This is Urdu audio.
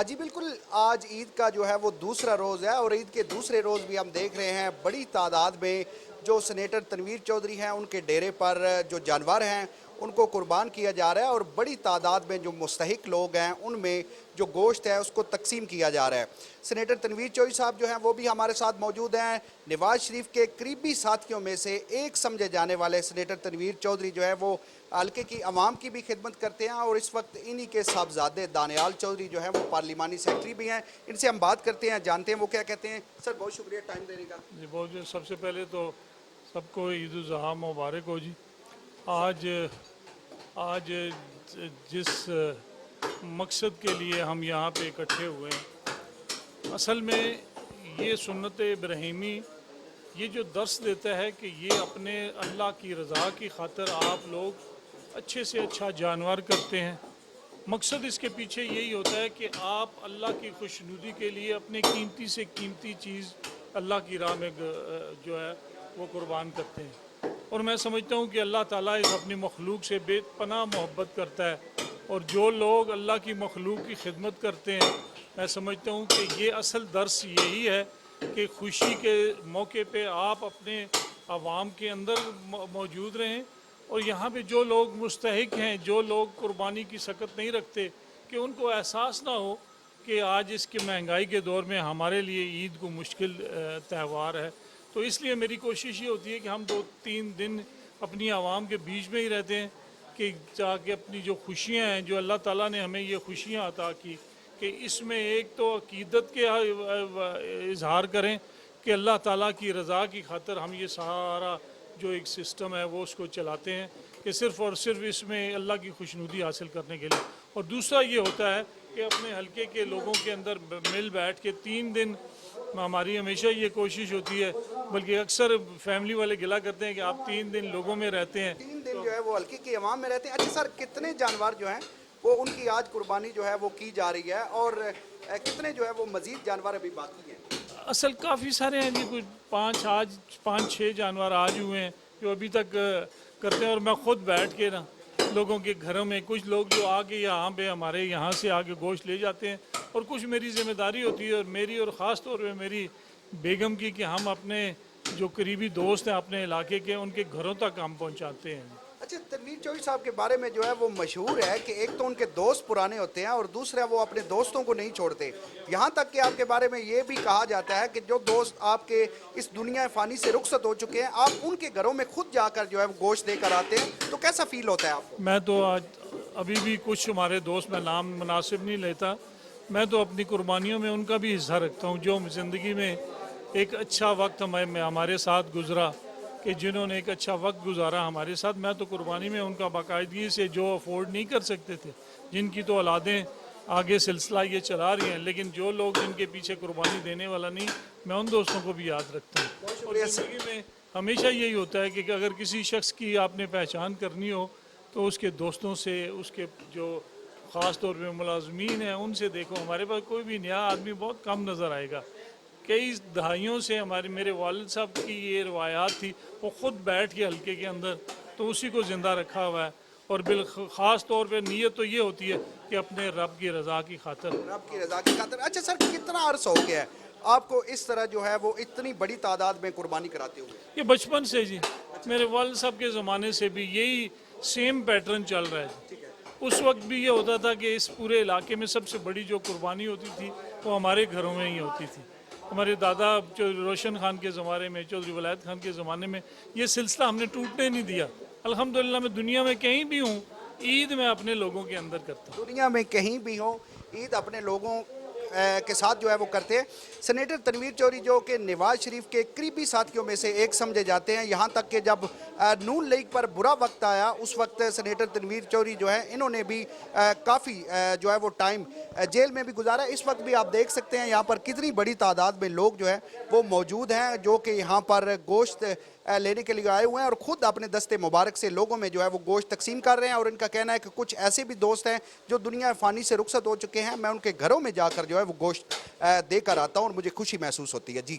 جی بالکل، آج عید کا جو ہے وہ دوسرا روز ہے اور عید کے دوسرے روز بھی ہم دیکھ رہے ہیں بڑی تعداد میں جو سینیٹر تنویر چودھری ہیں ان کے ڈیرے پر جو جانور ہیں ان کو قربان کیا جا رہا ہے، اور بڑی تعداد میں جو مستحق لوگ ہیں ان میں جو گوشت ہے اس کو تقسیم کیا جا رہا ہے۔ سینیٹر تنویر چودھری صاحب جو ہیں وہ بھی ہمارے ساتھ موجود ہیں۔ نواز شریف کے قریبی ساتھیوں میں سے ایک سمجھے جانے والے سینیٹر تنویر چودھری جو ہے وہ حلقے کی عوام کی بھی خدمت کرتے ہیں، اور اس وقت انہی کے صاحبزادے دانیال چودھری جو ہیں وہ پارلیمانی سیکرٹری بھی ہیں۔ ان سے ہم بات کرتے ہیں، جانتے ہیں وہ کیا کہتے ہیں۔ سر بہت شکریہ ٹائم دینے کا۔ جی بہت سب سے پہلے تو سب کو عید الاضحیٰ مبارک ہو جی۔ آج جس مقصد کے لیے ہم یہاں پہ اکٹھے ہوئے ہیں، اصل میں یہ سنت ابراہیمی یہ جو درس دیتا ہے کہ یہ اپنے اللہ کی رضا کی خاطر آپ لوگ اچھے سے اچھا جانور کرتے ہیں۔ مقصد اس کے پیچھے یہی ہوتا ہے کہ آپ اللہ کی خوشنودی کے لیے اپنے قیمتی سے قیمتی چیز اللہ کی راہ میں جو ہے وہ قربان کرتے ہیں۔ اور میں سمجھتا ہوں کہ اللہ تعالیٰ اس اپنی مخلوق سے بے پناہ محبت کرتا ہے، اور جو لوگ اللہ کی مخلوق کی خدمت کرتے ہیں، میں سمجھتا ہوں کہ یہ اصل درس یہی ہے کہ خوشی کے موقع پہ آپ اپنے عوام کے اندر موجود رہیں، اور یہاں پہ جو لوگ مستحق ہیں، جو لوگ قربانی کی سکت نہیں رکھتے، کہ ان کو احساس نہ ہو کہ آج اس کی مہنگائی کے دور میں ہمارے لیے عید کو مشکل تہوار ہے۔ تو اس لیے میری کوشش یہ ہوتی ہے کہ ہم 2-3 دن اپنی عوام کے بیچ میں ہی رہتے ہیں، کہ جا کے اپنی جو خوشیاں ہیں، جو اللہ تعالیٰ نے ہمیں یہ خوشیاں عطا کی، کہ اس میں ایک تو عقیدت کے اظہار کریں کہ اللہ تعالیٰ کی رضا کی خاطر ہم یہ سارا جو ایک سسٹم ہے وہ اس کو چلاتے ہیں، کہ صرف اور صرف اس میں اللہ کی خوشنودی حاصل کرنے کے لیے۔ اور دوسرا یہ ہوتا ہے کہ اپنے حلقے کے لوگوں کے اندر مل بیٹھ کے 3 دن ہماری ہمیشہ یہ کوشش ہوتی ہے، بلکہ اکثر فیملی والے گلا کرتے ہیں کہ آپ 3 دن لوگوں میں رہتے ہیں۔ 3 دن جو ہے وہ حلقے کی عوام میں رہتے ہیں۔ اچھا سر، کتنے جانور جو ہیں وہ ان کی آج قربانی جو ہے وہ کی جا رہی ہے، اور کتنے جو ہے وہ مزید جانور ابھی باقی ہیں؟ اصل کافی سارے ہیں جی، کچھ 5-6 جانور آج ہوئے ہیں جو ابھی تک کرتے ہیں، اور میں خود بیٹھ کے نا لوگوں کے گھروں میں، کچھ لوگ جو آگے یہاں پہ ہمارے یہاں سے آگے گوشت لے جاتے ہیں، اور کچھ میری ذمہ داری ہوتی ہے، اور میری اور خاص طور پہ میری بیگم کی، کہ ہم اپنے جو قریبی دوست ہیں اپنے علاقے کے، ان کے گھروں تک ہم پہنچاتے ہیں۔ اچھا، تنویر چودھری صاحب کے بارے میں جو ہے وہ مشہور ہے کہ ایک تو ان کے دوست پرانے ہوتے ہیں، اور دوسرا وہ اپنے دوستوں کو نہیں چھوڑتے۔ یہاں تک کہ آپ کے بارے میں یہ بھی کہا جاتا ہے کہ جو دوست آپ کے اس دنیا فانی سے رخصت ہو چکے ہیں، آپ ان کے گھروں میں خود جا کر جو ہے وہ گوشت دے کر آتے ہیں، تو کیسا فیل ہوتا ہے آپ کو؟ میں تو آج ابھی بھی کچھ ہمارے دوست، میں نام مناسب نہیں لیتا، میں تو اپنی قربانیوں میں ان کا بھی حصہ رکھتا ہوں، جو زندگی میں ایک اچھا وقت ہمارے ساتھ گزرا، کہ جنہوں نے ایک اچھا وقت گزارا ہمارے ساتھ، میں تو قربانی میں ان کا باقاعدگی سے جو افورڈ نہیں کر سکتے تھے، جن کی تو اولادیں آگے سلسلہ یہ چلا رہی ہیں، لیکن جو لوگ جن کے پیچھے قربانی دینے والا نہیں، میں ان دوستوں کو بھی یاد رکھتا ہوں۔ اور زندگی میں ہمیشہ یہی ہوتا ہے کہ اگر کسی شخص کی آپ نے پہچان کرنی ہو تو اس کے دوستوں سے، اس کے جو خاص طور پہ ملازمین ہیں ان سے دیکھو۔ ہمارے پاس کوئی بھی نیا آدمی بہت کم نظر آئے گا۔ کئی دہائیوں سے میرے والد صاحب کی یہ روایات تھی، وہ خود بیٹھ کے حلقے کے اندر، تو اسی کو زندہ رکھا ہوا ہے، اور خاص طور پہ نیت تو یہ ہوتی ہے کہ اپنے رب کی رضا کی خاطر۔ رب کی رضا کی خاطر۔ اچھا سر، کتنا عرصہ ہو گیا ہے آپ کو اس طرح جو ہے وہ اتنی بڑی تعداد میں قربانی کراتے ہوئے؟ یہ بچپن سے جی، میرے والد صاحب کے زمانے سے بھی یہی سیم پیٹرن چل رہا ہے جی۔ اس وقت بھی یہ ہوتا تھا کہ اس پورے علاقے میں سب سے بڑی جو قربانی ہوتی تھی وہ ہمارے گھروں میں ہی ہوتی تھی۔ ہمارے دادا روشن خان کے زمانے میں، چودھری ولایت خان کے زمانے میں یہ سلسلہ ہم نے ٹوٹنے نہیں دیا۔ الحمدللہ میں دنیا میں کہیں بھی ہوں، عید میں اپنے لوگوں کے اندر کرتا ہوں۔ دنیا میں کہیں بھی ہو، عید اپنے لوگوں کے ساتھ جو ہے وہ کرتے ہیں۔ سینیٹر تنویر چودھری جو کہ نواز شریف کے قریبی ساتھیوں میں سے ایک سمجھے جاتے ہیں، یہاں تک کہ جب نون لیگ پر برا وقت آیا اس وقت سینیٹر تنویر چودھری جو ہے انہوں نے بھی کافی جو ہے وہ ٹائم جیل میں بھی گزارا۔ اس وقت بھی آپ دیکھ سکتے ہیں یہاں پر کتنی بڑی تعداد میں لوگ جو ہے وہ موجود ہیں، جو کہ یہاں پر گوشت لینے کے لیے آئے ہوئے ہیں، اور خود اپنے دستے مبارک سے لوگوں میں جو ہے وہ گوشت تقسیم کر رہے ہیں۔ اور ان کا کہنا ہے کہ کچھ ایسے بھی دوست ہیں جو دنیا فانی سے رخصت ہو چکے ہیں، میں ان کے گھروں میں جا کر جو ہے وہ گوشت دے کر آتا ہوں اور مجھے خوشی محسوس ہوتی ہے۔ جی